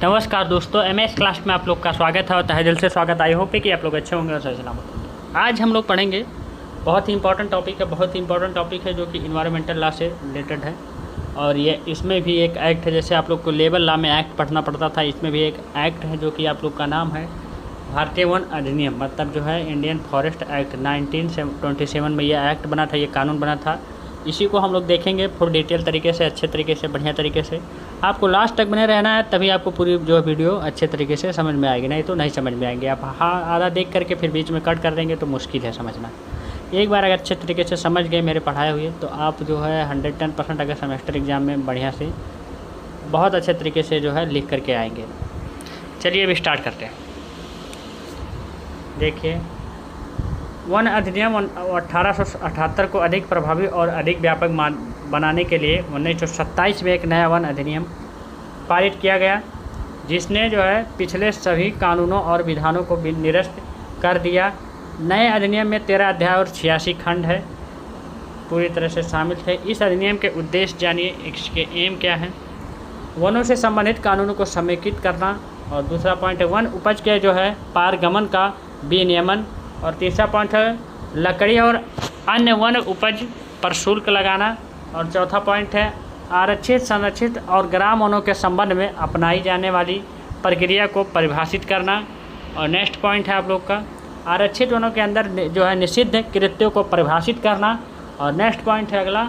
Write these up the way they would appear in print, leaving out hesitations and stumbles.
नमस्कार दोस्तों, MS class में आप लोग का स्वागत है और तहे दिल से स्वागत। आई होप कि आप लोग अच्छे होंगे और सही सलामत होंगे। आज हम लोग पढ़ेंगे बहुत ही इंपॉर्टेंट टॉपिक है जो कि इन्वायरमेंटल लॉ से रिलेटेड है। और ये इसमें भी एक एक्ट है, जैसे आप लोग को लेबर लॉ में एक्ट पढ़ना पड़ता था, इसमें भी एक एक्ट है जो कि आप लोग का नाम है भारतीय वन अधिनियम, मतलब जो है इंडियन फॉरेस्ट एक्ट 1927 में ये एक्ट बना था, ये कानून बना था। इसी को हम लोग देखेंगे फुल डिटेल तरीके से, अच्छे तरीके से, बढ़िया तरीके से। आपको लास्ट तक बने रहना है, तभी आपको पूरी जो वीडियो अच्छे तरीके से समझ में आएगी, नहीं तो नहीं समझ में आएंगे। आप आधा देख करके फिर बीच में कट कर देंगे तो मुश्किल है समझना। एक बार अगर अच्छे तरीके से समझ गए मेरे पढ़ाए हुए तो आप जो है 110% अगर सेमेस्टर एग्ज़ाम में बढ़िया से बहुत अच्छे तरीके से जो है लिख करके आएंगे। चलिए अभी स्टार्ट करते हैं। देखिए, वन अधिनियम 1878 को अधिक प्रभावी और अधिक व्यापक बनाने के लिए 1927 में एक नया वन अधिनियम पारित किया गया, जिसने जो है पिछले सभी कानूनों और विधानों को निरस्त कर दिया। नए अधिनियम में 13 अध्याय और 86 खंड है पूरी तरह से शामिल थे। इस अधिनियम के उद्देश्य जानिए, इसके एम क्या है। वनों से संबंधित कानूनों को समेकित करना, और दूसरा पॉइंट है वन उपज के जो है पारगमन का विनियमन, और तीसरा पॉइंट है लकड़ी और अन्य वन उपज पर शुल्क लगाना, और चौथा पॉइंट है आरक्षित, संरक्षित और ग्राम वनों के संबंध में अपनाई जाने वाली प्रक्रिया को परिभाषित करना। और नेक्स्ट पॉइंट है आप लोग का आरक्षित वनों के अंदर जो है निषिद्ध कृत्यों को परिभाषित करना। और नेक्स्ट पॉइंट है अगला,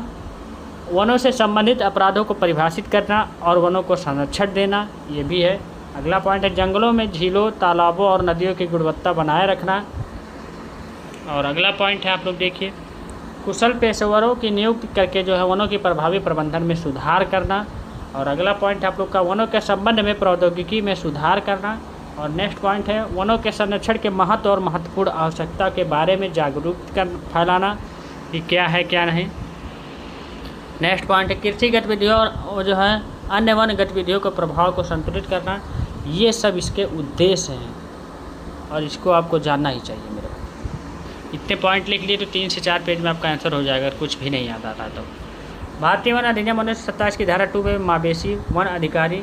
वनों से संबंधित अपराधों को परिभाषित करना और वनों को संरक्षण देना, ये भी है। अगला पॉइंट है जंगलों में झीलों, तालाबों और नदियों की गुणवत्ता बनाए रखना। और अगला पॉइंट है आप लोग देखिए, कुशल पेशेवरों की नियुक्ति करके जो है वनों की प्रभावी प्रबंधन में सुधार करना। और अगला पॉइंट है आप लोग का वनों के संबंध में प्रौद्योगिकी में सुधार करना। और नेक्स्ट पॉइंट है वनों के संरक्षण के महत्व और महत्वपूर्ण आवश्यकता के बारे में जागरूकता फैलाना कि क्या है क्या नहीं। नेक्स्ट पॉइंट है कृषि गतिविधियों और जो है अन्य वन गतिविधियों के प्रभाव को संतुलित करना। ये सब इसके उद्देश्य हैं और इसको आपको जानना ही चाहिए। मेरे इतने पॉइंट लिख लिए तो 3 से 4 पेज में आपका आंसर हो जाएगा, अगर कुछ भी नहीं याद आता तो। भारतीय वन अधिनियम 1927 की धारा 2 में मवेशी, वन अधिकारी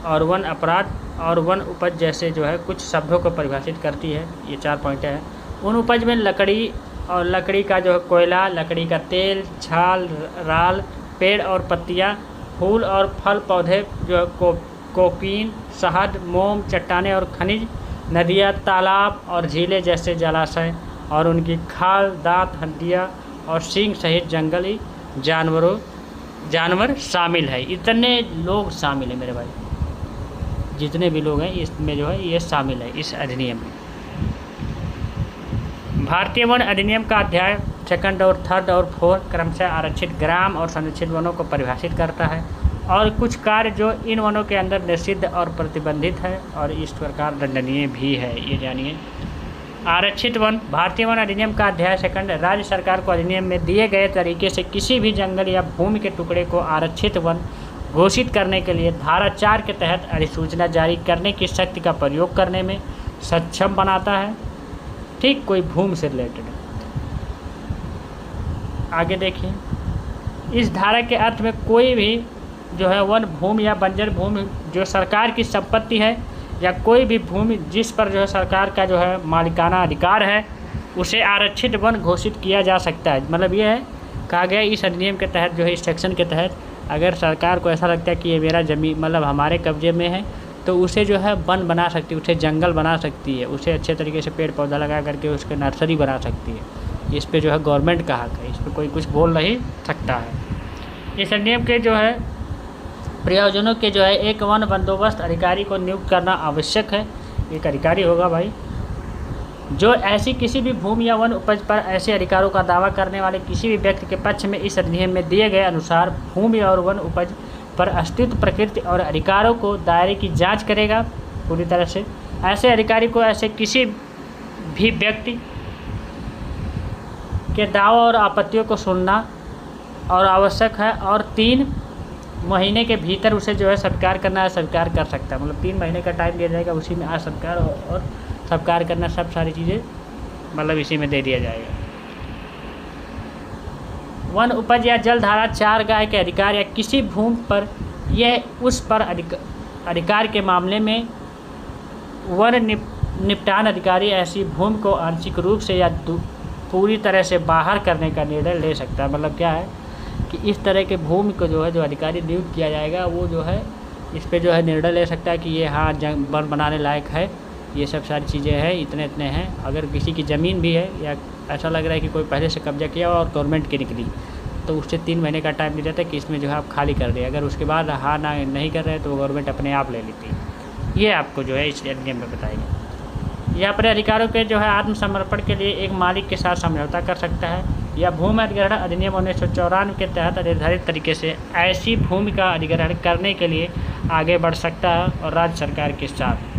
और वन अपराध और वन उपज जैसे जो है कुछ शब्दों को परिभाषित करती है। ये 4 पॉइंट है। उन उपज में लकड़ी और लकड़ी का जो है कोयला, लकड़ी का तेल, छाल, राल, पेड़ और पत्तियाँ, फूल और फल पौधे जो है कोकीन, शहद, मोम, चट्टानें और खनिज, नदियाँ, तालाब और झीलें जैसे जलाशय और उनकी खाल, दांत, हड्डियाँ और सींग सहित जंगली जानवर शामिल है। इतने लोग शामिल हैं मेरे भाई, जितने भी लोग हैं इसमें जो है ये शामिल है इस अधिनियम में। भारतीय वन अधिनियम का अध्याय 2 और 3 और 4 क्रमशः आरक्षित ग्राम और संरक्षित वनों को परिभाषित करता है और कुछ कार्य जो इन वनों के अंदर निषिद्ध और प्रतिबंधित है और इस प्रकार दंडनीय भी है, ये जानिए। आरक्षित वन, भारतीय वन अधिनियम का अध्याय 2 राज्य सरकार को अधिनियम में दिए गए तरीके से किसी भी जंगल या भूमि के टुकड़े को आरक्षित वन घोषित करने के लिए धारा 4 के तहत अधिसूचना जारी करने की शक्ति का प्रयोग करने में सक्षम बनाता है। ठीक, कोई भूमि से रिलेटेड। आगे देखिए, इस धारा के अर्थ में कोई भी जो है वन भूमि या बंजर भूमि जो सरकार की संपत्ति है या कोई भी भूमि जिस पर जो है सरकार का जो है मालिकाना अधिकार है, उसे आरक्षित वन घोषित किया जा सकता है। मतलब ये है कहा गया इस अधिनियम के तहत जो है इस सेक्शन के तहत अगर सरकार को ऐसा लगता है कि ये मेरा ज़मीन मतलब हमारे कब्जे में है तो उसे जो है वन बना सकती है, उसे जंगल बना सकती है, उसे अच्छे तरीके से पेड़ पौधा लगा करके उसके नर्सरी बना सकती है। इस पे जो है गवर्नमेंट का हक है, इस पर कोई कुछ बोल नहीं सकता है। इस अधिनियम के जो है प्रयोजनों के जो है एक वन बंदोबस्त अधिकारी को नियुक्त करना आवश्यक है। एक अधिकारी होगा भाई जो ऐसी किसी भी भूमि या वन उपज पर ऐसे अधिकारों का दावा करने वाले किसी भी व्यक्ति के पक्ष में इस अधिनियम में दिए गए अनुसार भूमि और वन उपज पर अस्तित्व, प्रकृति और अधिकारों को दायरे की जांच करेगा पूरी तरह से। ऐसे अधिकारी को ऐसे किसी भी व्यक्ति के दावों और आपत्तियों को सुनना और आवश्यक है और 3 महीने के भीतर उसे जो है स्वीकार करना है, स्वीकार कर सकता है। मतलब 3 महीने का टाइम दिया जाएगा, उसी में स्वीकार और स्वीकार करना, सब सारी चीज़ें मतलब इसी में दे दिया जाएगा। वन उपज या जलधारा 4 गाय के अधिकार या किसी भूमि पर यह उस पर अधिकार के मामले में वन निपटान अधिकारी ऐसी भूमि को आंशिक रूप से या पूरी तरह से बाहर करने का निर्णय ले सकता है। मतलब क्या है कि इस तरह के भूमि को जो है जो अधिकारी नियुक्त किया जाएगा वो जो है इस पे जो है निर्णय ले सकता है कि ये हाँ वन बनाने लायक है, ये सब सारी चीज़ें हैं, इतने इतने हैं। अगर किसी की ज़मीन भी है या ऐसा लग रहा है कि कोई पहले से कब्जा किया और गवर्नमेंट की निकली तो उससे 3 महीने का टाइम दिया जाता है कि इसमें जो है आप खाली कर दें। अगर उसके बाद हाँ ना नहीं कर रहे तो गवर्नमेंट अपने आप ले लेती है। ये आपको जो है इस अधिनियम में बताएगा। यह अपने अधिकारों के जो है आत्मसमर्पण के लिए एक मालिक के साथ समझौता कर सकता है या भूमि अधिग्रहण अधिनियम 1994 के तहत निर्धारित तरीके से ऐसी भूमि का अधिग्रहण करने के लिए आगे बढ़ सकता है और राज्य सरकार के साथ।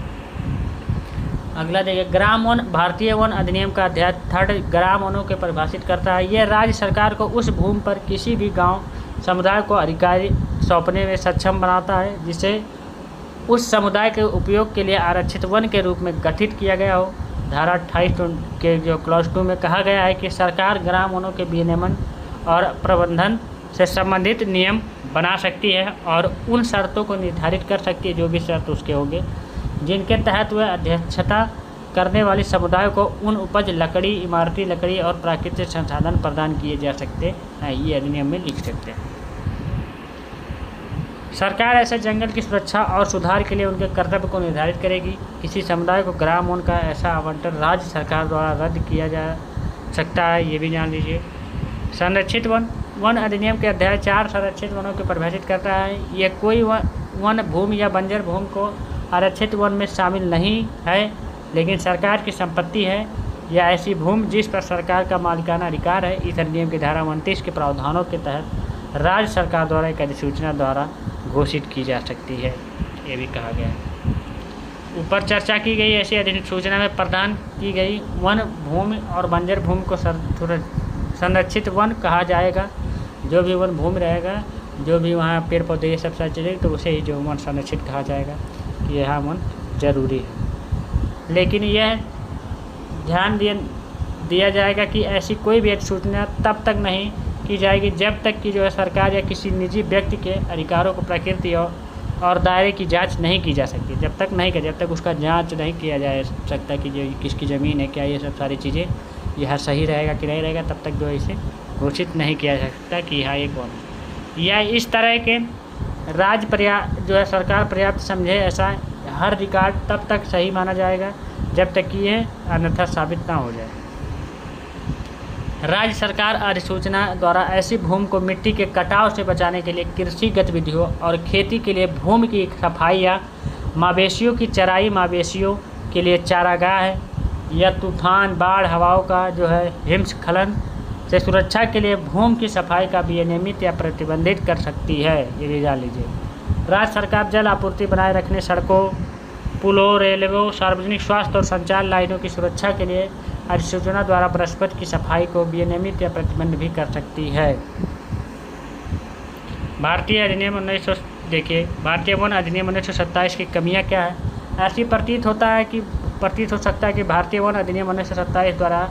अगला देखिए ग्राम वन। भारतीय वन अधिनियम का अध्याय 3 ग्राम वनों को परिभाषित करता है। यह राज्य सरकार को उस भूमि पर किसी भी गांव समुदाय को अधिकारी सौंपने में सक्षम बनाता है जिसे उस समुदाय के उपयोग के लिए आरक्षित वन के रूप में गठित किया गया हो। धारा 28 के जो क्लॉज 2 में कहा गया है कि सरकार ग्राम वनों के विनियमन और प्रबंधन से संबंधित नियम बना सकती है और उन शर्तों को निर्धारित कर सकती है, जो भी शर्त उसके होंगे, जिनके तहत वह अध्यक्षता करने वाले समुदाय को उन उपज लकड़ी, इमारती लकड़ी और प्राकृतिक संसाधन प्रदान किए जा सकते हैं। ये अधिनियम में लिख सकते हैं। सरकार ऐसे जंगल की सुरक्षा और सुधार के लिए उनके कर्तव्य को निर्धारित करेगी। किसी समुदाय को ग्राम वन का ऐसा आवंटन राज्य सरकार द्वारा रद्द किया जा सकता है, ये भी जान लीजिए। संरक्षित वन। वन अधिनियम के अध्याय 4 संरक्षित वनों को परिभाषित करता है। यह कोई वन भूमि या बंजर भूमि को आरक्षित वन में शामिल नहीं है, लेकिन सरकार की संपत्ति है या ऐसी भूमि जिस पर सरकार का मालिकाना अधिकार है। इस अधिनियम की धारा 29 के प्रावधानों के तहत राज्य सरकार द्वारा एक अधिसूचना द्वारा घोषित की जा सकती है, ये भी कहा गया है। ऊपर चर्चा की गई ऐसी अधिसूचना में प्रदान की गई वन भूमि और बंजर भूमि को संरक्षित वन कहा जाएगा। जो भी वन भूमि रहेगा, जो भी वहाँ पेड़ पौधे ये सब सारी चीज़ें, तो उसे ही जो वन संरक्षित कहा जाएगा कि यह वन जरूरी है। लेकिन यह ध्यान दिया जाएगा कि ऐसी कोई भी अधिसूचना तब तक नहीं की जाएगी जब तक कि जो है सरकार या किसी निजी व्यक्ति के अधिकारों को प्रकृति और दायरे की जांच नहीं की जा सकती। जब तक उसका जांच नहीं किया जा सकता कि जो किसकी ज़मीन है, क्या ये सब सारी चीज़ें यह सही रहेगा कि नहीं रहेगा, तब तक जो इसे घोषित नहीं किया जा सकता कि हाँ ये कौन है। या इस तरह के जो है सरकार पर्याप्त समझे ऐसा हर रिकॉर्ड तब तक सही माना जाएगा जब तक कि यह अन्यथा साबित ना हो जाए। राज्य सरकार अधिसूचना द्वारा ऐसी भूमि को मिट्टी के कटाव से बचाने के लिए कृषि गतिविधियों और खेती के लिए भूमि की सफाई या मवेशियों की चराई, मवेशियों के लिए चारागाह या तूफान, बाढ़, हवाओं का जो है हिमस्खलन से सुरक्षा के लिए भूमि की सफाई का विनियमित या प्रतिबंधित कर सकती है, ये भी जान लीजिए। राज्य सरकार जल आपूर्ति बनाए रखने, सड़कों, पुलों, रेलवे, सार्वजनिक स्वास्थ्य और संचार लाइनों की सुरक्षा के लिए अधिसूचना द्वारा बृहस्पति की सफाई को विनियमित या प्रतिबंध भी कर सकती है। भारतीय अधिनियम 1900 देखिए, भारतीय वन अधिनियम 1927 की कमियां क्या है। ऐसी प्रतीत हो सकता है कि भारतीय वन अधिनियम 1927 द्वारा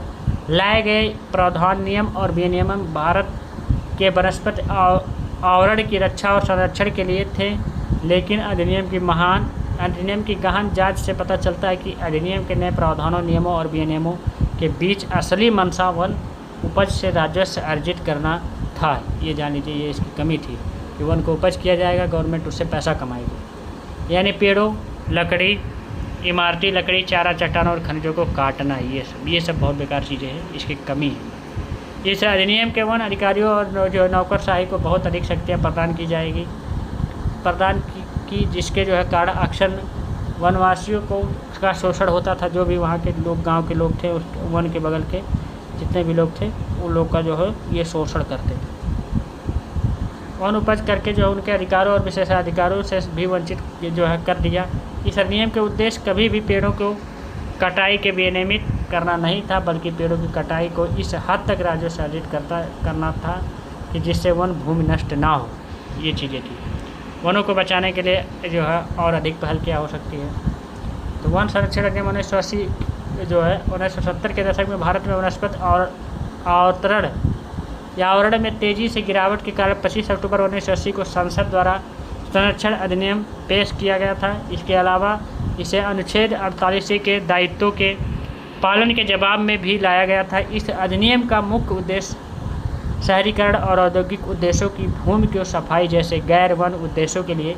लाए गए प्रावधान, नियम और विनियमन भारत के वनस्पति आवरण की रक्षा और संरक्षण के लिए थे, लेकिन अधिनियम की गहन जांच से पता चलता है कि अधिनियम के नए प्रावधानों, नियमों और विनियमों के बीच असली मंशा वन उपज से राजस्व अर्जित करना था। ये जान लीजिए, ये इसकी कमी थी कि वन को उपज किया जाएगा, गवर्नमेंट उससे पैसा कमाएगी। यानी पेड़ों, लकड़ी, इमारती लकड़ी, चारा, चट्टानों और खनिजों को काटना, ये सब बहुत बेकार चीज़ें हैं, इसकी कमी है। इस अधिनियम के वन अधिकारियों और जो नौकरशाही को बहुत अधिक शक्तियाँ प्रदान की जिसके जो है कारण अक्सर वनवासियों का शोषण होता था। जो भी वहाँ के लोग, गांव के लोग थे, उस वन के बगल के जितने भी लोग थे, उन लोग का जो है ये शोषण करते थे। वन उपज करके जो है उनके अधिकारों और विशेषाधिकारों से भी वंचित जो है कर दिया। इस अधिनियम के उद्देश्य कभी भी पेड़ों को कटाई के विनियमित करना नहीं था, बल्कि पेड़ों की कटाई को इस हद तक राजस्व अर्जित करना था कि जिससे वन भूमि नष्ट ना हो। ये चीज़ें थी। वनों को बचाने के लिए जो है और अधिक पहल क्या हो सकती है। तो वन संरक्षण अधिनियम 1980 जो है 1970 के दशक में भारत में वनस्पति और आवरण में तेज़ी से गिरावट के कारण 25 अक्टूबर 1980 को संसद द्वारा संरक्षण अधिनियम पेश किया गया था। इसके अलावा इसे अनुच्छेद 48 के दायित्वों के पालन के जवाब में भी लाया गया था। इस अधिनियम का मुख्य उद्देश्य शहरीकरण और औद्योगिक उद्देश्यों की भूमि की सफाई जैसे गैर वन उद्देश्यों के लिए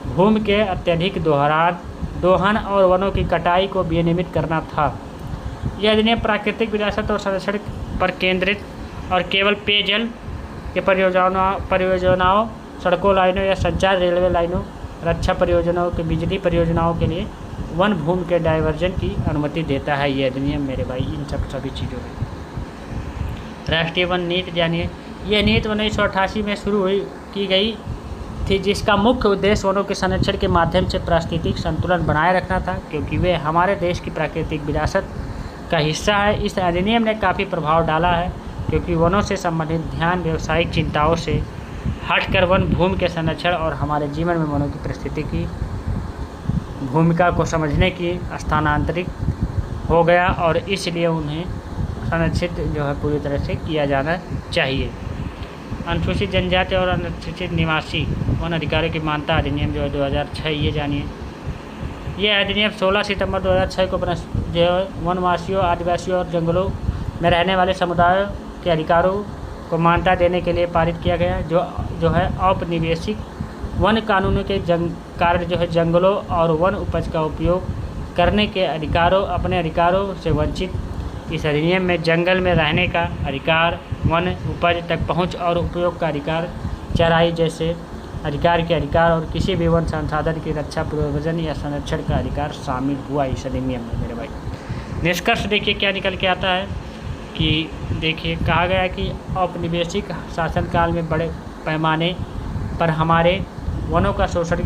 भूमि के अत्यधिक दोहन और वनों की कटाई को विनियमित करना था। यह अधिनियम प्राकृतिक विरासत और संरक्षण पर केंद्रित और केवल पेयजल के परियोजनाओं, सड़कों लाइनों या संचार रेलवे लाइनों, रक्षा परियोजनाओं के बिजली परियोजनाओं के लिए वन भूमि के डाइवर्जन की अनुमति देता है। ये अधिनियम मेरे भाई इन सभी चीज़ों में। राष्ट्रीय वन नीति जानिए। यह नीति 1988 में शुरू की गई थी, जिसका मुख्य उद्देश्य वनों के संरक्षण के माध्यम से पारिस्थितिक संतुलन बनाए रखना था, क्योंकि वे हमारे देश की प्राकृतिक विरासत का हिस्सा है। इस अधिनियम ने काफ़ी प्रभाव डाला है, क्योंकि वनों से संबंधित ध्यान व्यावसायिक चिंताओं से हटकर वन भूमि के संरक्षण और हमारे जीवन में वनों की परिस्थिति की भूमिका को समझने की स्थानांतरित हो गया, और इसलिए उन्हें संरक्षित जो है पूरी तरह से किया जाना चाहिए। अनुसूचित जनजाति और अनुसूचित निवासी वन अधिकारियों की मान्यता अधिनियम जो है 2006, ये जानिए। यह अधिनियम 16 सितंबर 2006 को जो वनवासियों, आदिवासियों और जंगलों में रहने वाले समुदायों के अधिकारों को मान्यता देने के लिए पारित किया गया, जो है औपनिवेशिक वन कानूनों के कारण जो है जंगलों और वन उपज का उपयोग करने के अपने अधिकारों से वंचित। इस अधिनियम में जंगल में रहने का अधिकार, वन उपज तक पहुंच और उपयोग का अधिकार, चराई जैसे अधिकार के अधिकार और किसी भी वन संसाधन की रक्षा, प्रबंधन या संरक्षण का अधिकार शामिल हुआ इस अधिनियम में मेरे भाई। निष्कर्ष देखिए क्या निकल के आता है कि देखिए कहा गया है कि औपनिवेशिक शासनकाल में बड़े पैमाने पर हमारे वनों का शोषण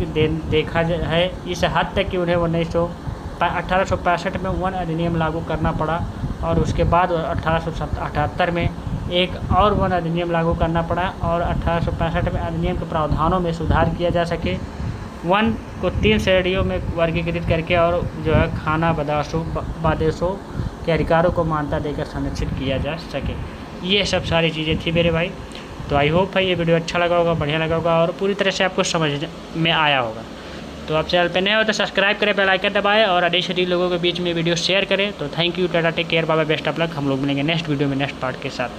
देखा है, इस हद तक कि उन्हें 1865 में वन अधिनियम लागू करना पड़ा, और उसके बाद 1878 में एक और वन अधिनियम लागू करना पड़ा, और 1865 में अधिनियम के प्रावधानों में सुधार किया जा सके, वन को 3 श्रेणियों में वर्गीकृत करके, और जो है खाना बादेशों के अधिकारों को मान्यता देकर संरक्षित किया जा सके। ये सब सारी चीज़ें थी मेरे भाई। तो आई होप भाई ये वीडियो अच्छा लगा होगा, बढ़िया लगा होगा और पूरी तरह से आपको समझ में आया होगा। तो आप चैनल पे नए हो तो सब्सक्राइब करें, बेल आइकन दबाएं और अधिक लोगों के बीच में वीडियो शेयर करें। तो thank you, tata, take care, bye bye, best of luck. हम लोग मिलेंगे नेक्स्ट वीडियो में नेक्स्ट पार्ट के साथ।